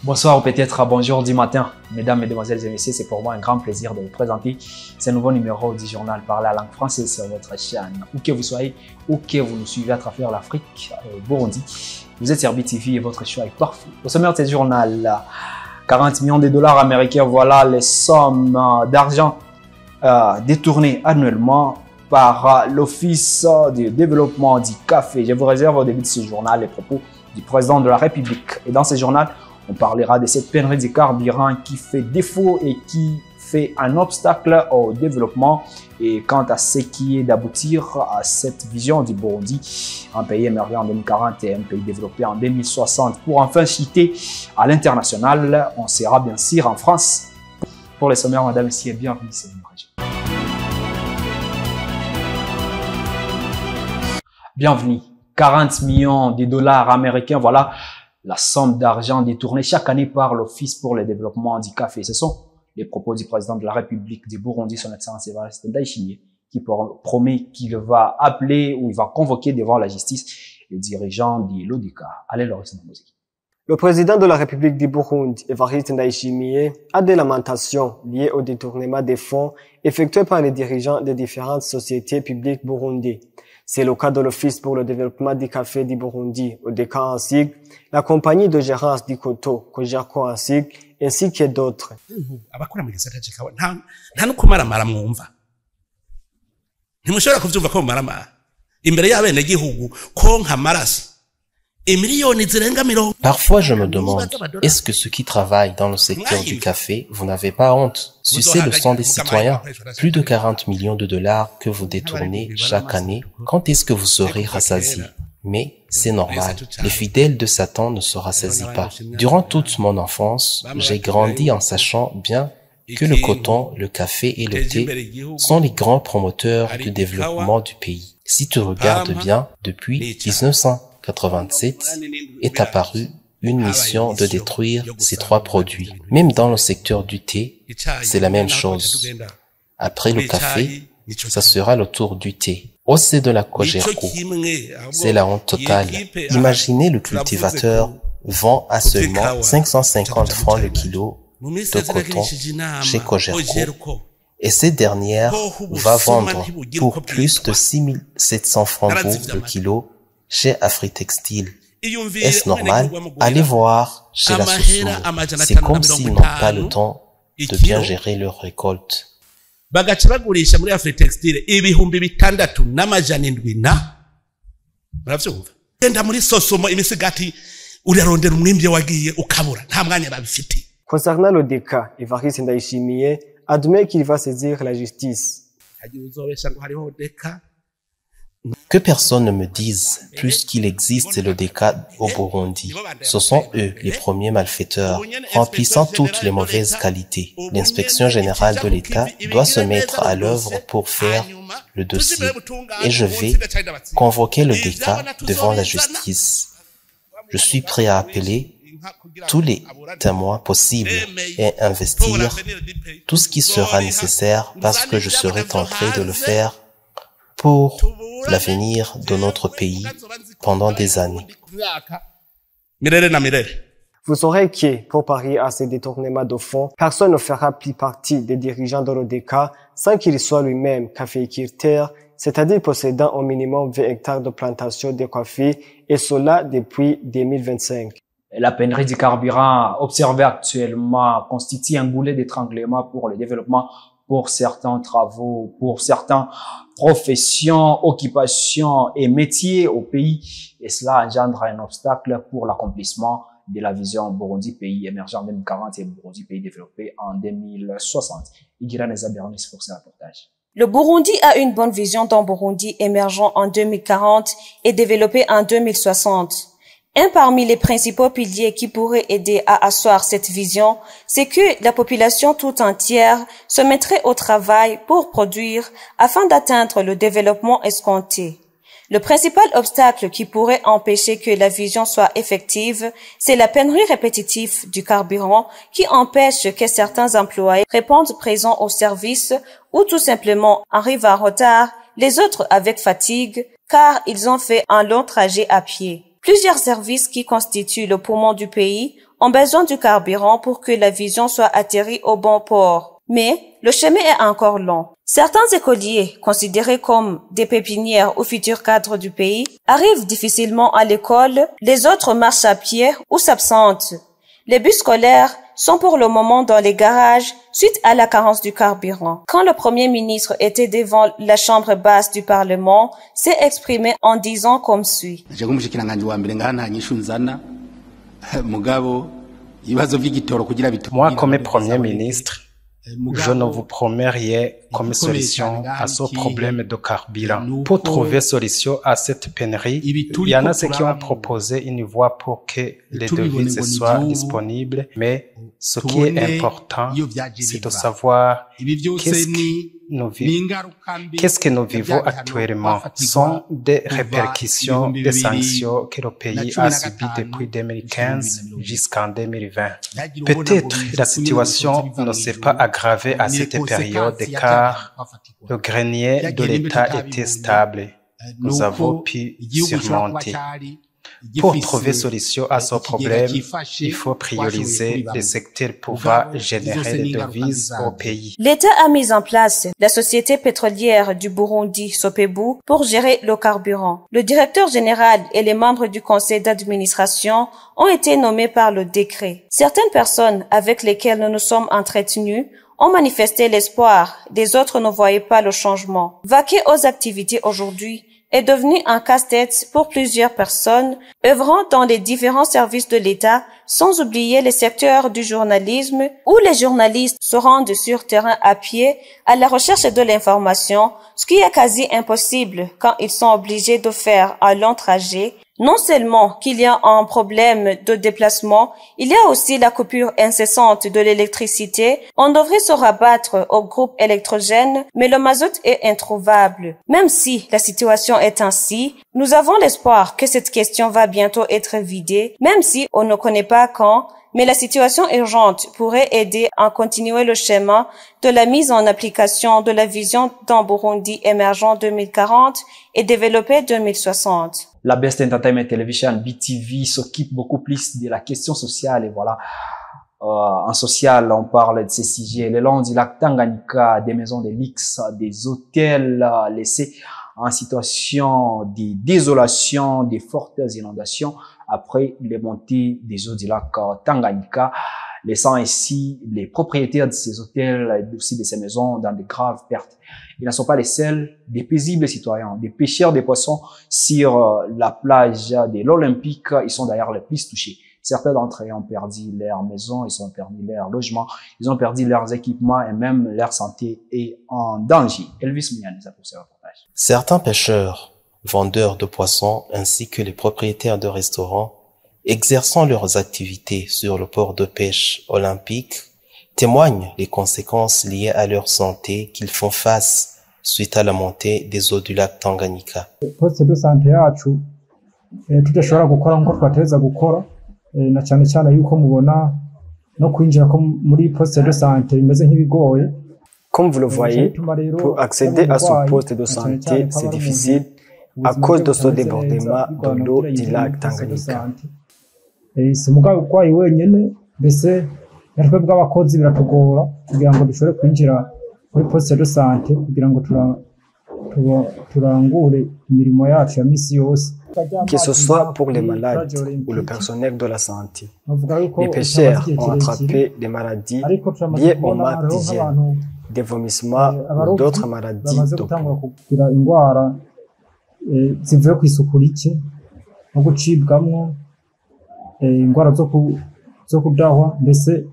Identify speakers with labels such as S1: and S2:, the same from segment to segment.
S1: Bonsoir ou peut-être bonjour du matin, mesdames, mesdemoiselles et messieurs, c'est pour moi un grand plaisir de vous présenter ce nouveau numéro du journal par la langue française sur votre chaîne. Où que vous soyez, où que vous nous suivez à travers l'Afrique, Burundi, vous êtes sur BTV et votre choix est parfait. Au sommaire de ce journal, 40 millions de dollars américains, voilà les sommes d'argent détournées annuellement par l'Office de développement du café. Je vous réserve au début de ce journal les propos du président de la République. Et dans ce journal, on parlera de cette pénurie de carburant qui fait défaut et qui fait un obstacle au développement. Et quant à ce qui est d'aboutir à cette vision du Burundi, un pays émergent en 2040 et un pays développé en 2060, pour enfin citer à l'international, on sera bien sûr en France. Pour les sommaires, madame et messieurs, bienvenue sur une région. Bienvenue. 40 millions de dollars américains, voilà la somme d'argent détournée chaque année par l'Office pour le développement du café. Ce sont les propos du président de la République du Burundi, son Excellence Evariste Ndayishimiye, qui promet qu'il va appeler ou il va convoquer devant la justice les dirigeants de l'ODCA. Allez, Loris Namouziki.
S2: Le président de la République du Burundi, Evariste Ndayishimiye, a des lamentations liées au détournement des fonds effectués par les dirigeants des différentes sociétés publiques burundaises. C'est le cas de l'Office pour le développement du café du Burundi, ODCA en sigle, la compagnie de gérance du coteau, Cogerco en sigle, ainsi que d'autres.
S3: Abakora mu gisata cikawa nta no kumaramara mwumva ntimushobora kuvyumva ko mumaramara imbere y'abene gihugu ko nkamaraso.
S4: Parfois, je me demande, est-ce que ceux qui travaillent dans le secteur du café, vous n'avez pas honte? Sucez le sang des citoyens. Plus de 40 millions de dollars que vous détournez chaque année. Quand est-ce que vous serez rassasiés? Mais c'est normal. Les fidèles de Satan ne se rassasient pas. Durant toute mon enfance, j'ai grandi en sachant bien que le coton, le café et le thé sont les grands promoteurs du développement du pays. Si tu regardes bien, depuis 1987 est apparue une mission de détruire ces trois produits. Même dans le secteur du thé, c'est la même chose. Après le café, ça sera le tour du thé. Au sein de la Cogerco, c'est la honte totale. Imaginez le cultivateur vend à seulement 550 francs le kilo de coton chez Cogerco. Et cette dernière va vendre pour plus de 6700 francs le kilo chez Afritextile. Est-ce normal? Allez voir chez la Soussou. C'est comme s'ils n'ont pas le temps de bien gérer leur récolte.
S3: Bagaca bagurisha muri Afritextile ibihumbi 6 n'amajana 7 muravyumva. Genda muri Sosomo imisigati urarondera umwimvye wagiye ukabura nta mwanya babifite.
S2: Concernant le DK, Evariste Ndayishimiye admet qu'il va saisir la justice.
S4: Que personne ne me dise, puisqu'il existe le DK au Burundi. Ce sont eux les premiers malfaiteurs, remplissant toutes les mauvaises qualités. L'inspection générale de l'État doit se mettre à l'œuvre pour faire le dossier. Et je vais convoquer le DK devant la justice. Je suis prêt à appeler tous les témoins possibles et investir tout ce qui sera nécessaire parce que je serai tenté de le faire pour l'avenir de notre pays pendant des années.
S2: Vous saurez que, pour parier à ces détournements de fonds, personne ne fera plus partie des dirigeants de l'ODK sans qu'il soit lui-même caféiculteur, c'est-à-dire possédant au minimum 20 hectares de plantation de café, et cela depuis 2025.
S1: La pénurie du carburant observée actuellement constitue un goulet d'étranglement pour le développement, pour certains travaux, pour certaines professions, occupations et métiers au pays. Et cela engendre un obstacle pour l'accomplissement de la vision Burundi pays émergent en 2040 et Burundi pays développé en 2060. Igira Nezabernis pour ce reportage.
S5: Le Burundi a une bonne vision d'un Burundi émergent en 2040 et développé en 2060. Un parmi les principaux piliers qui pourraient aider à asseoir cette vision, c'est que la population tout entière se mettrait au travail pour produire afin d'atteindre le développement escompté. Le principal obstacle qui pourrait empêcher que la vision soit effective, c'est la pénurie répétitive du carburant qui empêche que certains employés répondent présents au service ou tout simplement arrivent en retard, les autres avec fatigue, car ils ont fait un long trajet à pied. Plusieurs services qui constituent le poumon du pays ont besoin du carburant pour que la vision soit atterrie au bon port. Mais le chemin est encore long. Certains écoliers, considérés comme des pépinières ou futurs cadres du pays, arrivent difficilement à l'école, les autres marchent à pied ou s'absentent. Les bus scolaires sont pour le moment dans les garages suite à la carence du carburant. Quand le Premier ministre était devant la chambre basse du Parlement, s'est exprimé en disant comme suit.
S6: Moi, comme Premier ministre, je ne vous promets rien comme solution à ce problème de carburant. Pour trouver solution à cette pénurie, il y en a ceux qui ont proposé une voie pour que les devises soient disponibles, mais ce qui est important, c'est de savoir qu'est-ce que nous vivons actuellement sont des répercussions des sanctions que le pays a subies depuis 2015 jusqu'en 2020. Peut-être la situation ne s'est pas aggravée à cette période car le grenier de l'État était stable. Nous avons pu surmonter. Pour trouver solution à ce problème, il faut prioriser les secteurs pouvant générer des devises au pays.
S5: L'État a mis en place la société pétrolière du Burundi, Sopebu, pour gérer le carburant. Le directeur général et les membres du conseil d'administration ont été nommés par le décret. Certaines personnes avec lesquelles nous nous sommes entretenus ont manifesté l'espoir, des autres ne voyaient pas le changement. Vaquer aux activités aujourd'hui est devenu un casse-tête pour plusieurs personnes œuvrant dans les différents services de l'État, sans oublier les secteurs du journalisme où les journalistes se rendent sur terrain à pied à la recherche de l'information, ce qui est quasi impossible quand ils sont obligés de faire un long trajet. Non seulement qu'il y a un problème de déplacement, il y a aussi la coupure incessante de l'électricité. On devrait se rabattre au groupe électrogène, mais le mazout est introuvable. Même si la situation est ainsi, nous avons l'espoir que cette question va bientôt être vidée, même si on ne connaît pas quand, mais la situation urgente pourrait aider à continuer le chemin de la mise en application de la vision d'un Burundi émergent 2040 et développé 2060.
S1: La Best Entertainment Television, BTV, s'occupe beaucoup plus de la question sociale. Et voilà, en social, on parle de ces sujets. Le long du lac Tanganyika, des maisons de luxe, des hôtels laissés en situation de désolation, des fortes inondations après les montées des eaux du lac Tanganyika, laissant ainsi les propriétaires de ces hôtels et aussi de ces maisons dans de graves pertes. Ils ne sont pas les seuls, des paisibles citoyens, des pêcheurs de poissons sur la plage de l'Olympique, ils sont d'ailleurs les plus touchés. Certains d'entre eux ont perdu leur maison, ils ont perdu leur logement, ils ont perdu leurs équipements et même leur santé est en danger. Elvis Mouyane, ça pour ce reportage.
S4: Certains pêcheurs, vendeurs de poissons ainsi que les propriétaires de restaurants exerçant leurs activités sur le port de pêche olympique témoignent les conséquences liées à leur santé qu'ils font face suite à la montée des eaux du lac Tanganyika.
S7: Poste de santé yacu tudashobora gukora nko twateza gukora na cyane cyane yuko mubona no kwinjira ko muri poste de santé bimeze nk'ibigoye.
S2: Comme vous le voyez, pour accéder à ce poste de santé, c'est difficile à cause de ce débordement de l'eau du lac Tanganyika.
S7: Si mugabo kwayi wenyene mbese natwe bw'abakozi biratugora kugira ngo dushobore kwinjira muri poste de santé kugira ngo turangure imirimo yacu ya misi yose.
S2: Que ce soit pour les malades ou le personnel de la santé. Les pêcheurs ont attrapé des maladies liées au manque d'hygiène, des vomissements ou d'autres maladies de peau.
S7: Zivuye ku isuku rike no gucibwamwo ingwara zo kudahwa mbese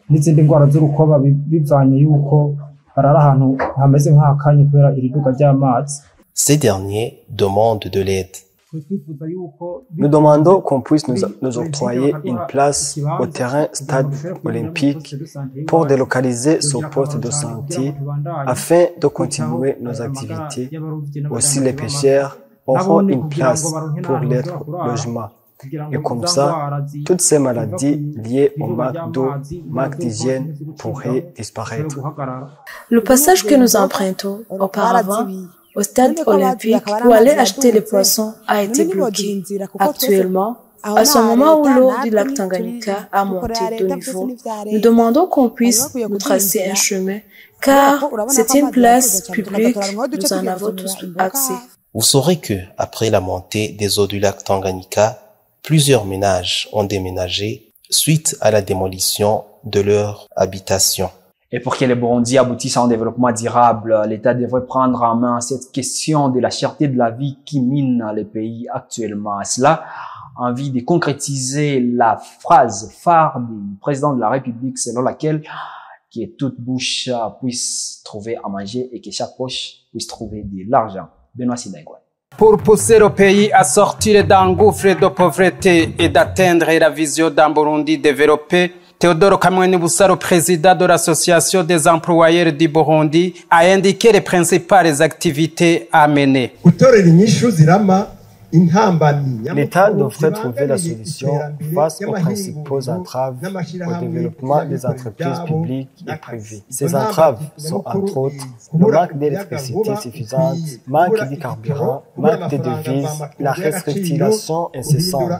S7: n'izindi ngwara z'urukoba bivanye yuko barara ahantu hameze nk'akanya kubera iriduka ry'amazi.
S4: Ces derniers demandent de l'aide.
S2: Nous demandons qu'on puisse nous octroyer une place au terrain stade olympique pour délocaliser ce poste de santé afin de continuer nos activités. Aussi, les pêcheurs auront une place pour leur logement. Et comme ça, toutes ces maladies liées au manque d'eau, manque d'hygiène pourraient disparaître.
S8: Le passage que nous empruntons auparavant au stade olympique pour aller acheter les poissons a été bloqué. Actuellement, À ce moment où l'eau du lac Tanganyika a monté de niveau, nous demandons qu'on puisse nous tracer un chemin, car c'est une place publique, nous en avons tous accès.
S4: Vous saurez que, après la montée des eaux du lac Tanganyika, plusieurs ménages ont déménagé suite à la démolition de leur habitation.
S1: Et pour que le Burundi aboutisse à un développement durable, l'État devrait prendre en main cette question de la cherté de la vie qui mine le pays actuellement. À cela, envie de concrétiser la phrase phare du président de la République selon laquelle que toute bouche puisse trouver à manger et que chaque poche puisse trouver de l'argent. Benoît Sidaïgouane.
S6: Pour pousser le pays à sortir d'un gouffre de pauvreté et d'atteindre la vision d'un Burundi développé, Théodore Kamweni-Boussaro, président de l'Association des employeurs du Burundi, a indiqué les principales activités à mener.
S2: L'État devrait trouver la solution face aux principaux entraves au développement des entreprises publiques et privées. Ces entraves sont entre autres le manque d'électricité suffisante, manque de carburant, manque de devises, la restriction incessante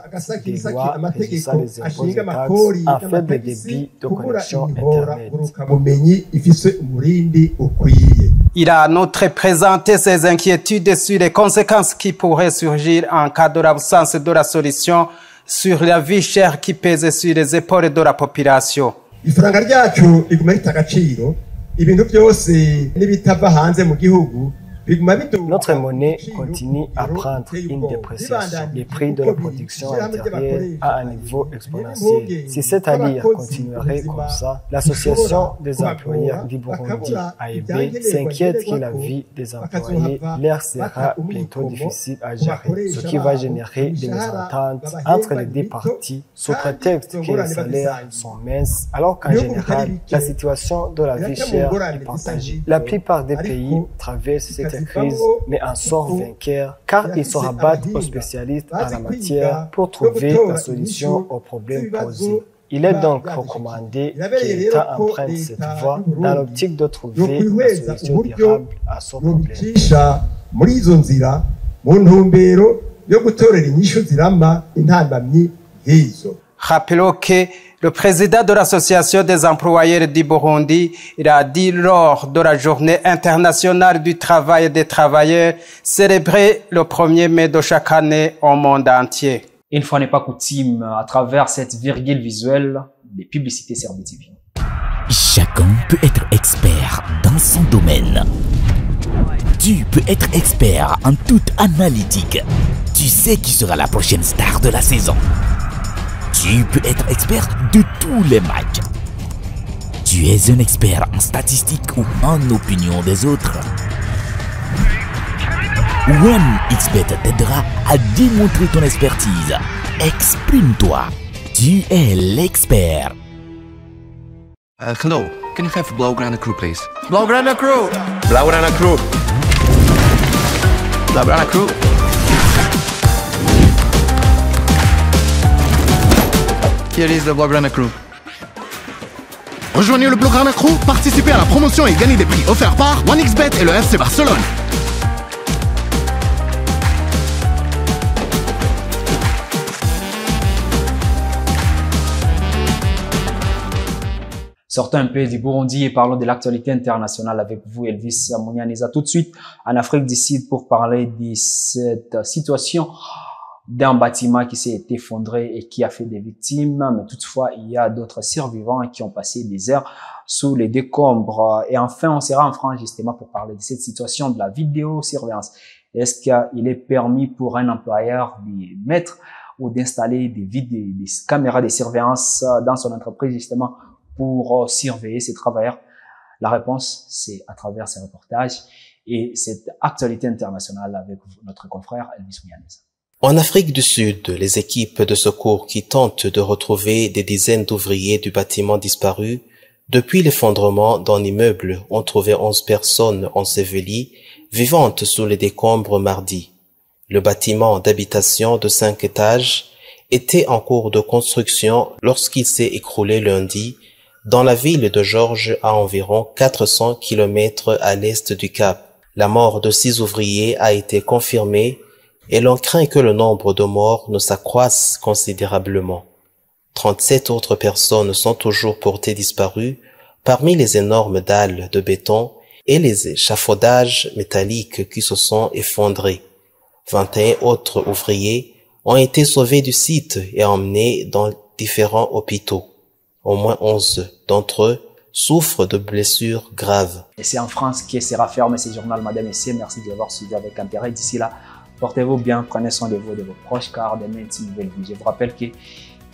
S2: des lois régissant les impôts et taxes, un faible débit de connexion Internet.
S6: Il a en outre présenté ses inquiétudes sur les conséquences qui pourraient surgir en cas de l'absence de la solution sur la vie chère qui pèse sur les épaules de la population.
S2: Notre monnaie continue à prendre une dépréciation. Les prix de la production intérieure à un niveau exponentiel. Si cette alliance continuerait comme ça, l'Association des employeurs du Burundi, AEB, s'inquiète que la vie des employés leur sera bientôt difficile à gérer, ce qui va générer des mésententes entre les deux parties sous prétexte que les salaires sont minces, alors qu'en général, la situation de la vie chère est partagée. La plupart des pays traversent cette crise, mais en sort vainqueur, car ils se rabattent aux spécialistes en la matière pour trouver la solution aux problèmes posés. Il est donc recommandé que l'État emprunte cette voie dans l'optique de trouver la solution durable à ce problème.
S6: Rappelons que le président de l'Association des employeurs du Burundi, il a dit lors de la Journée internationale du travail et des travailleurs, célébrée le 1er mai de chaque année au monde entier.
S1: Une fois n'est pas coutume, à travers cette virgule visuelle, des publicités Serbie TV.
S9: Chacun peut être expert dans son domaine. Tu peux être expert en toute analytique. Tu sais qui sera la prochaine star de la saison. Tu peux être expert de tous les matchs. Tu es un expert en statistiques ou en opinion des autres. OneXBet t'aidera à démontrer ton expertise. Exprime-toi. Tu es l'expert.
S10: Hello. Can you have Blaugrana Crew, please? Blaugrana Crew! Blaugrana Crew! Blaugrana Crew! Here is the Blaugrana Crew.
S11: Rejoignez le Blaugrana Crew, participez à la promotion et gagnez des prix offerts par OneXBet et le FC Barcelone.
S1: Sortons un peu du Burundi et parlons de l'actualité internationale avec vous, Elvis Mounianiza. Tout de suite en Afrique du Sud pour parler de cette situation d'un bâtiment qui s'est effondré et qui a fait des victimes. Mais toutefois, il y a d'autres survivants qui ont passé des heures sous les décombres. Et enfin, on sera en France justement pour parler de cette situation de la vidéosurveillance. Est-ce qu'il est permis pour un employeur de mettre ou d'installer des caméras de surveillance dans son entreprise justement pour surveiller ses travailleurs? La réponse, c'est à travers ces reportages et cette actualité internationale avec notre confrère Elvis Mounianiza.
S4: En Afrique du Sud, les équipes de secours qui tentent de retrouver des dizaines d'ouvriers du bâtiment disparu depuis l'effondrement d'un immeuble ont trouvé 11 personnes ensevelies, vivantes sous les décombres mardi. Le bâtiment d'habitation de 5 étages était en cours de construction lorsqu'il s'est écroulé lundi dans la ville de Georges à environ 400 km à l'est du Cap. La mort de 6 ouvriers a été confirmée Et l'on craint que le nombre de morts ne s'accroisse considérablement. 37 autres personnes sont toujours portées disparues parmi les énormes dalles de béton et les échafaudages métalliques qui se sont effondrés. 21 autres ouvriers ont été sauvés du site et emmenés dans différents hôpitaux. Au moins 11 d'entre eux souffrent de blessures graves.
S1: Et c'est en France que sera fermé ce journal, Madame et Messieurs. Merci de l'avoir suivi avec intérêt. D'ici là, portez-vous bien, prenez soin de vous et de vos proches, car demain, c'est une nouvelle vie. Je vous rappelle que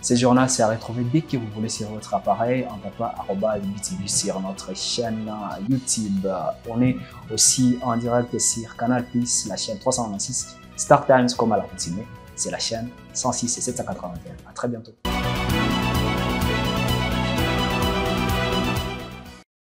S1: ce journal s'est retrouvé dès que vous voulez sur votre appareil en tapant @BTV sur notre chaîne YouTube. On est aussi en direct sur Canal+, la chaîne 396, Star Times comme à la coutume. C'est la chaîne 106 et 781. À très bientôt.